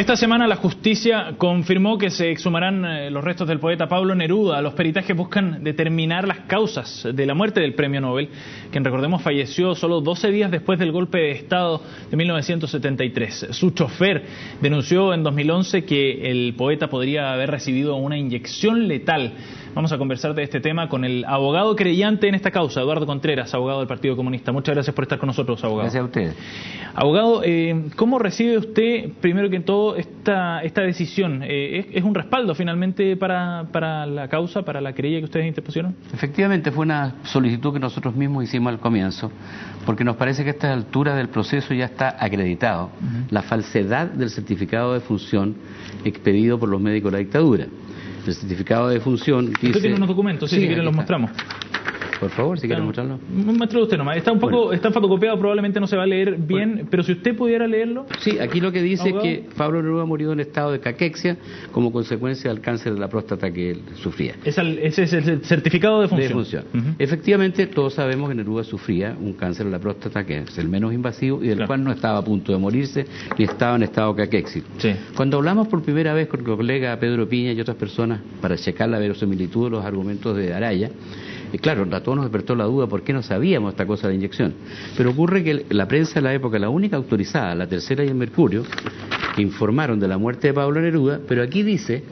Esta semana la justicia confirmó que se exhumarán los restos del poeta Pablo Neruda. Los peritajes buscan determinar las causas de la muerte del premio Nobel, quien, recordemos, falleció solo 12 días después del golpe de Estado de 1973. Su chofer denunció en 2011 que el poeta podría haber recibido una inyección letal. Vamos a conversar de este tema con el abogado querellante en esta causa, Eduardo Contreras, abogado del Partido Comunista. Muchas gracias por estar con nosotros, abogado. Gracias a usted. Abogado, ¿cómo recibe usted, primero que todo, esta decisión? ¿Es un respaldo finalmente para la causa, para la querella que ustedes interpusieron? Efectivamente, fue una solicitud que nosotros mismos hicimos al comienzo, porque nos parece que a esta altura del proceso ya está acreditado la falsedad del certificado de función expedido por los médicos de la dictadura. El certificado de función dice... Usted tiene unos documentos, sí, si quieren los mostramos. Por favor, si quiere mostrarlo. Muéstralo usted nomás. Está un poco, bueno, está fotocopiado, probablemente no se va a leer bien, bueno, pero si usted pudiera leerlo... Sí, aquí lo que dice ¿abogado? Es que Pablo Neruda murió en estado de caquexia como consecuencia del cáncer de la próstata que él sufría. Ese es el certificado de función. Efectivamente, todos sabemos que Neruda sufría un cáncer de la próstata que es el menos invasivo y del cual no estaba a punto de morirse ni estaba en estado caquéxico. Sí. Cuando hablamos por primera vez con el colega Pedro Piña y otras personas para checar la verosimilitud de los argumentos de Araya, claro, a todos nos despertó la duda por qué no sabíamos esta cosa de la inyección. Pero ocurre que la prensa de la época, la única autorizada, la Tercera y el Mercurio, que informaron de la muerte de Pablo Neruda, pero aquí dice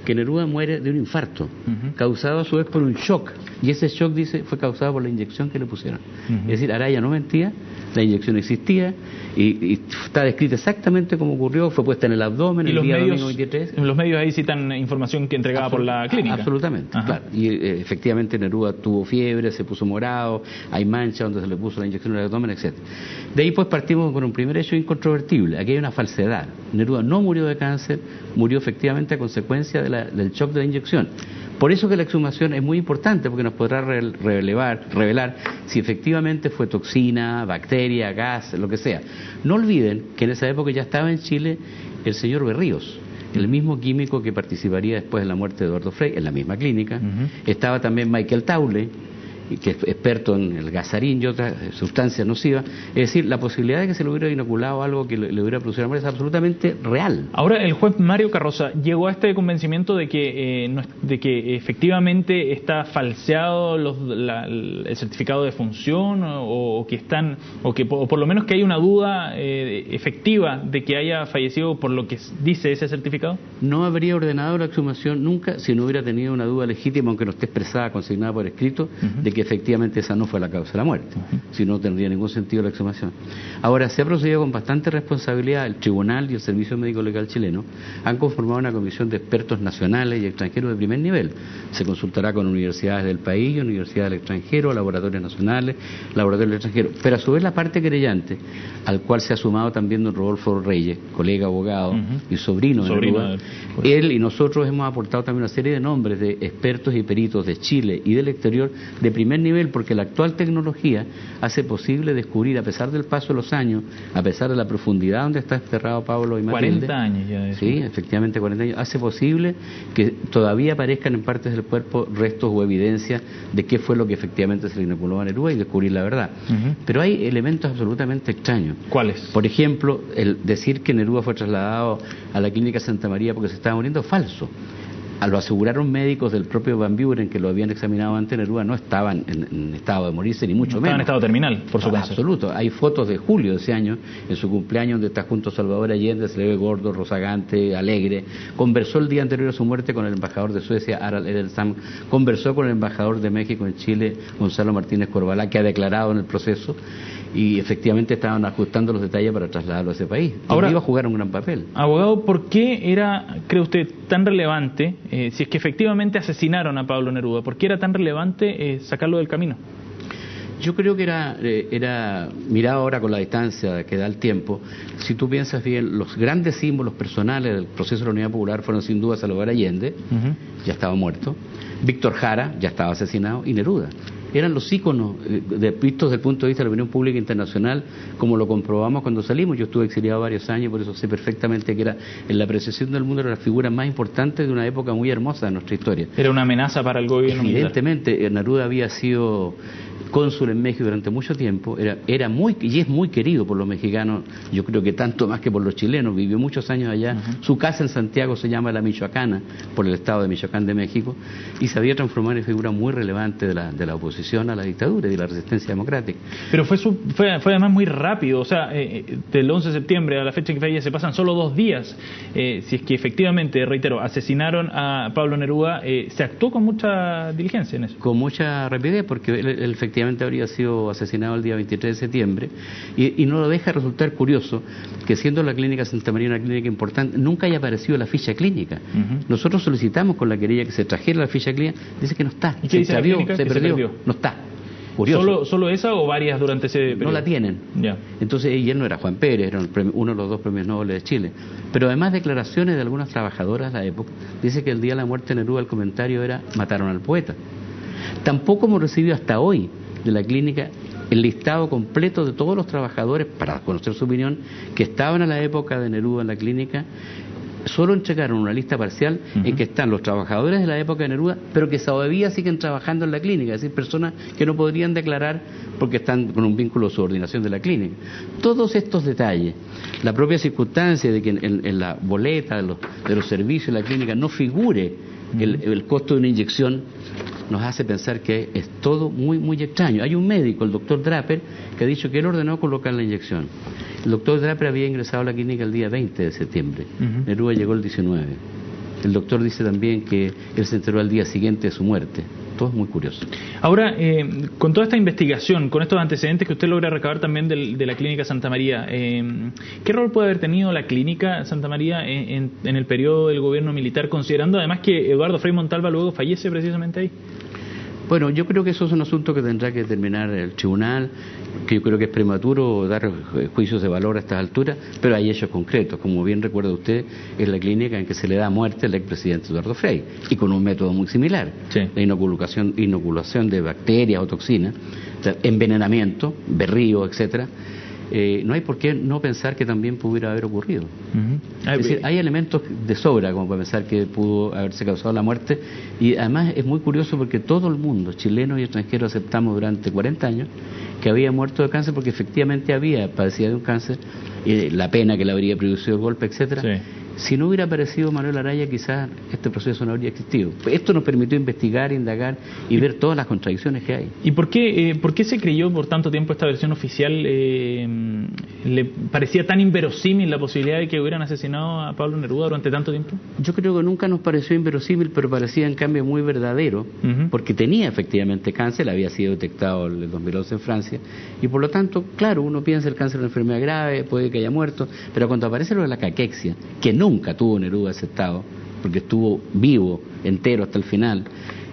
que Neruda muere de un infarto, causado a su vez por un shock, y ese shock, dice, fue causado por la inyección que le pusieron. Es decir, Araya no mentía, la inyección existía, y está descrita exactamente como ocurrió, fue puesta en el abdomen el día domingo 23. Los medios ahí citan información que entregaba por la clínica. Absolutamente, claro. Y efectivamente Neruda tuvo fiebre, se puso morado, hay mancha donde se le puso la inyección en el abdomen, etc. De ahí pues partimos con un primer hecho incontrovertible. Aquí hay una falsedad. Neruda no murió de cáncer, murió efectivamente a consecuencia del shock de la inyección. Por eso que la exhumación es muy importante, porque nos podrá revelar si efectivamente fue toxina, bacteria, gas, lo que sea. No olviden que en esa época ya estaba en Chile el señor Berríos, el mismo químico que participaría después de la muerte de Eduardo Frei, en la misma clínica. Estaba también Michael Taule, que es experto en el gasarín y otras sustancias nocivas. Es decir, la posibilidad de que se le hubiera inoculado algo que le hubiera producido la muerte es absolutamente real. Ahora, el juez Mario Carroza llegó a este convencimiento de que efectivamente está falseado el certificado de función o por lo menos que hay una duda efectiva de que haya fallecido por lo que dice ese certificado. No habría ordenado la exhumación nunca si no hubiera tenido una duda legítima, aunque no esté expresada, consignada por escrito, de que efectivamente esa no fue la causa de la muerte. Si no, tendría ningún sentido la exhumación. Ahora, se ha procedido con bastante responsabilidad. El Tribunal y el Servicio Médico Legal chileno han conformado una comisión de expertos nacionales y extranjeros de primer nivel. Se consultará con universidades del país y universidades del extranjero, laboratorios nacionales, laboratorios extranjeros. Pero a su vez la parte querellante, al cual se ha sumado también don Rodolfo Reyes, colega abogado y sobrino de Neruda, él y nosotros hemos aportado también una serie de nombres de expertos y peritos de Chile y del exterior de primer nivel, porque la actual tecnología hace posible descubrir, a pesar del paso de los años, a pesar de la profundidad donde está enterrado Pablo y Matilde, 40 años ya de eso. Sí, efectivamente 40 años, hace posible que todavía aparezcan en partes del cuerpo restos o evidencias de qué fue lo que efectivamente se le inoculó a Neruda y descubrir la verdad. Pero hay elementos absolutamente extraños. ¿Cuáles? Por ejemplo, el decir que Neruda fue trasladado a la clínica Santa María porque se estaba muriendo, falso. Lo aseguraron médicos del propio Van Buren, que lo habían examinado antes. Neruda no estaban en estado de morirse, ni mucho menos. Estaba en estado terminal, por su cáncer. Absoluto. Hay fotos de julio de ese año, en su cumpleaños, donde está junto a Salvador Allende, se le ve gordo, rozagante, alegre. Conversó el día anterior a su muerte con el embajador de Suecia, Harald Edelstam. Conversó con el embajador de México en Chile, Gonzalo Martínez Corbalá, que ha declarado en el proceso. Y efectivamente estaban ajustando los detalles para trasladarlo a ese país. Ahora iba a jugar un gran papel. Abogado, ¿por qué era, cree usted, tan relevante, si es que efectivamente asesinaron a Pablo Neruda, por qué era tan relevante sacarlo del camino? Yo creo que era mirado ahora con la distancia que da el tiempo. Si tú piensas bien, los grandes símbolos personales del proceso de la Unidad Popular fueron sin duda Salvador Allende, ya estaba muerto, Víctor Jara, ya estaba asesinado, y Neruda. Eran los íconos vistos desde el punto de vista de la opinión pública internacional, como lo comprobamos cuando salimos. Yo estuve exiliado varios años, por eso sé perfectamente que era, en la apreciación del mundo, era la figura más importante de una época muy hermosa de nuestra historia. Era una amenaza para el gobierno militar. Evidentemente, Neruda había sido cónsul en México durante mucho tiempo, era muy, y es muy querido por los mexicanos, yo creo que tanto más que por los chilenos, vivió muchos años allá, su casa en Santiago se llama La Michoacana, por el estado de Michoacán de México, y se había transformado en figura muy relevante de la oposición a la dictadura y de la resistencia democrática. Pero fue además muy rápido, o sea, del 11 de septiembre a la fecha que fallece se pasan solo 2 días. Si es que efectivamente, reitero, asesinaron a Pablo Neruda, se actuó con mucha diligencia en eso. Con mucha rapidez, porque él efectivamente habría sido asesinado el día 23 de septiembre, y no lo deja resultar curioso que, siendo la clínica Santa María una clínica importante, nunca haya aparecido la ficha clínica. Nosotros solicitamos con la querella que se trajera la ficha clínica, dice que no está, ¿Y qué dice la clínica? se perdió, no está. Curioso. ¿Solo esa o varias durante ese periodo? No la tienen. Ya. Entonces, y él no era Juan Pérez, era uno de los 2 premios Nobel de Chile. Pero además, declaraciones de algunas trabajadoras de la época, dice que el día de la muerte de Neruda el comentario era: mataron al poeta. Tampoco hemos recibido hasta hoy de la clínica el listado completo de todos los trabajadores, para conocer su opinión, que estaban a la época de Neruda en la clínica. Solo entregaron una lista parcial en que están los trabajadores de la época de Neruda, pero que todavía siguen trabajando en la clínica, es decir, personas que no podrían declarar porque están con un vínculo de subordinación de la clínica. Todos estos detalles, la propia circunstancia de que en la boleta de los servicios de la clínica no figure el costo de una inyección, nos hace pensar que es todo muy, muy extraño. Hay un médico, el doctor Draper, que ha dicho que él ordenó colocar la inyección. El doctor Draper había ingresado a la clínica el día 20 de septiembre. Neruda llegó el 19. El doctor dice también que él se enteró al día siguiente de su muerte. Todo es muy curioso. Ahora, con toda esta investigación, con estos antecedentes que usted logra recabar también de la clínica Santa María, ¿qué rol puede haber tenido la clínica Santa María en el periodo del gobierno militar, considerando además que Eduardo Frei Montalva luego fallece precisamente ahí? Bueno, yo creo que eso es un asunto que tendrá que determinar el tribunal, que yo creo que es prematuro dar juicios de valor a estas alturas, pero hay hechos concretos. Como bien recuerda usted, es la clínica en que se le da muerte al expresidente Eduardo Frei, y con un método muy similar, sí. La inoculación de bacterias o toxinas, envenenamiento, berrío, etcétera. No hay por qué no pensar que también pudiera haber ocurrido. Es decir, hay elementos de sobra como para pensar que pudo haberse causado la muerte, y además es muy curioso porque todo el mundo, chilenos y extranjeros, aceptamos durante 40 años que había muerto de cáncer porque efectivamente padecía de un cáncer, la pena que le habría producido el golpe, etcétera. Sí. Si no hubiera aparecido Manuel Araya, quizás este proceso no habría existido. Esto nos permitió investigar, indagar y ver todas las contradicciones que hay. ¿Y por qué se creyó por tanto tiempo esta versión oficial? ¿Le parecía tan inverosímil la posibilidad de que hubieran asesinado a Pablo Neruda durante tanto tiempo? Yo creo que nunca nos pareció inverosímil, pero parecía en cambio muy verdadero, porque tenía efectivamente cáncer, había sido detectado en el 2011 en Francia, y por lo tanto, claro, uno piensa el cáncer es una enfermedad grave, puede que haya muerto, pero cuando aparece lo de la caquexia, que nunca tuvo Neruda ese estado, porque estuvo vivo, entero hasta el final,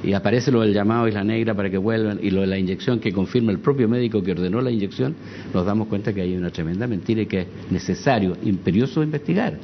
y aparece lo del llamado Isla Negra para que vuelvan, y lo de la inyección que confirma el propio médico que ordenó la inyección, nos damos cuenta que hay una tremenda mentira y que es necesario, imperioso investigar.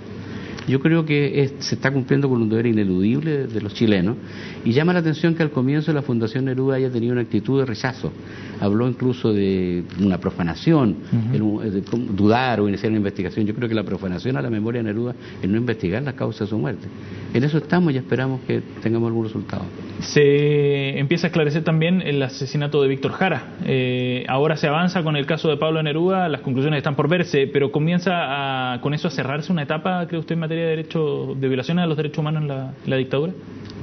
Yo creo que se está cumpliendo con un deber ineludible de los chilenos, y llama la atención que al comienzo de la Fundación Neruda haya tenido una actitud de rechazo. Habló incluso de una profanación, de dudar o iniciar una investigación. Yo creo que la profanación a la memoria de Neruda es no investigar la causa de su muerte. En eso estamos y esperamos que tengamos algún resultado. Se empieza a esclarecer también el asesinato de Víctor Jara. Ahora se avanza con el caso de Pablo Neruda, las conclusiones están por verse, pero comienza con eso a cerrarse una etapa, cree usted, en materia de violaciones a los derechos humanos en la dictadura.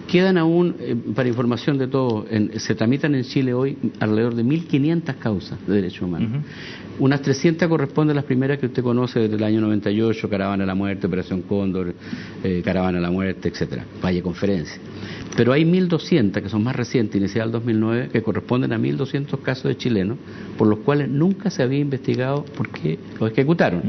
Quedan aún, para información de todos, se tramitan en Chile hoy alrededor de 1.500 causas de derechos humanos. Unas 300 corresponden a las primeras que usted conoce desde el año 98, Caravana a la Muerte, Operación Cóndor, Caravana a la Muerte, etcétera, Valle Conferencia. Pero hay 1.200 que son más recientes, iniciadas en 2009, que corresponden a 1.200 casos de chilenos, por los cuales nunca se había investigado por qué los ejecutaron.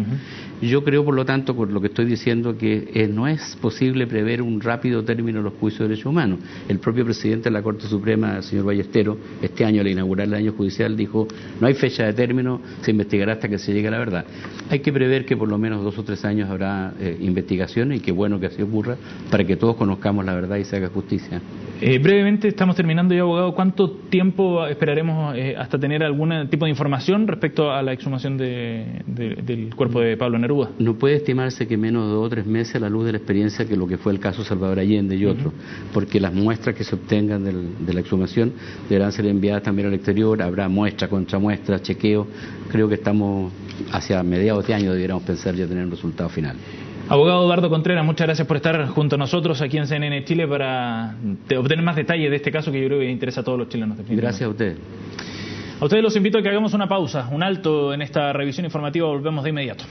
Yo creo, por lo tanto, por lo que estoy diciendo, que no es posible prever un rápido término de los juicios de derechos humanos. El propio presidente de la Corte Suprema, el señor Ballesteros, este año al inaugurar el año judicial, dijo: no hay fecha de término, se investigará hasta que se llegue a la verdad. Hay que prever que por lo menos 2 o 3 años habrá investigaciones, y qué bueno que así ocurra, para que todos conozcamos la verdad y se haga justicia. Brevemente, estamos terminando ya, abogado. ¿Cuánto tiempo esperaremos hasta tener algún tipo de información respecto a la exhumación del cuerpo de Pablo Neruda? No puede estimarse que menos de 2 o 3 meses, a la luz de la experiencia que lo que fue el caso Salvador Allende y otros, porque las muestras que se obtengan de la exhumación deberán ser enviadas también al exterior. Habrá muestra, contramuestra, chequeo. Creo que estamos hacia mediados de año, debiéramos pensar ya tener un resultado final. Abogado Eduardo Contreras, muchas gracias por estar junto a nosotros aquí en CNN Chile para obtener más detalles de este caso que yo creo que interesa a todos los chilenos. Gracias a ustedes. A ustedes los invito a que hagamos una pausa, un alto en esta revisión informativa. Volvemos de inmediato.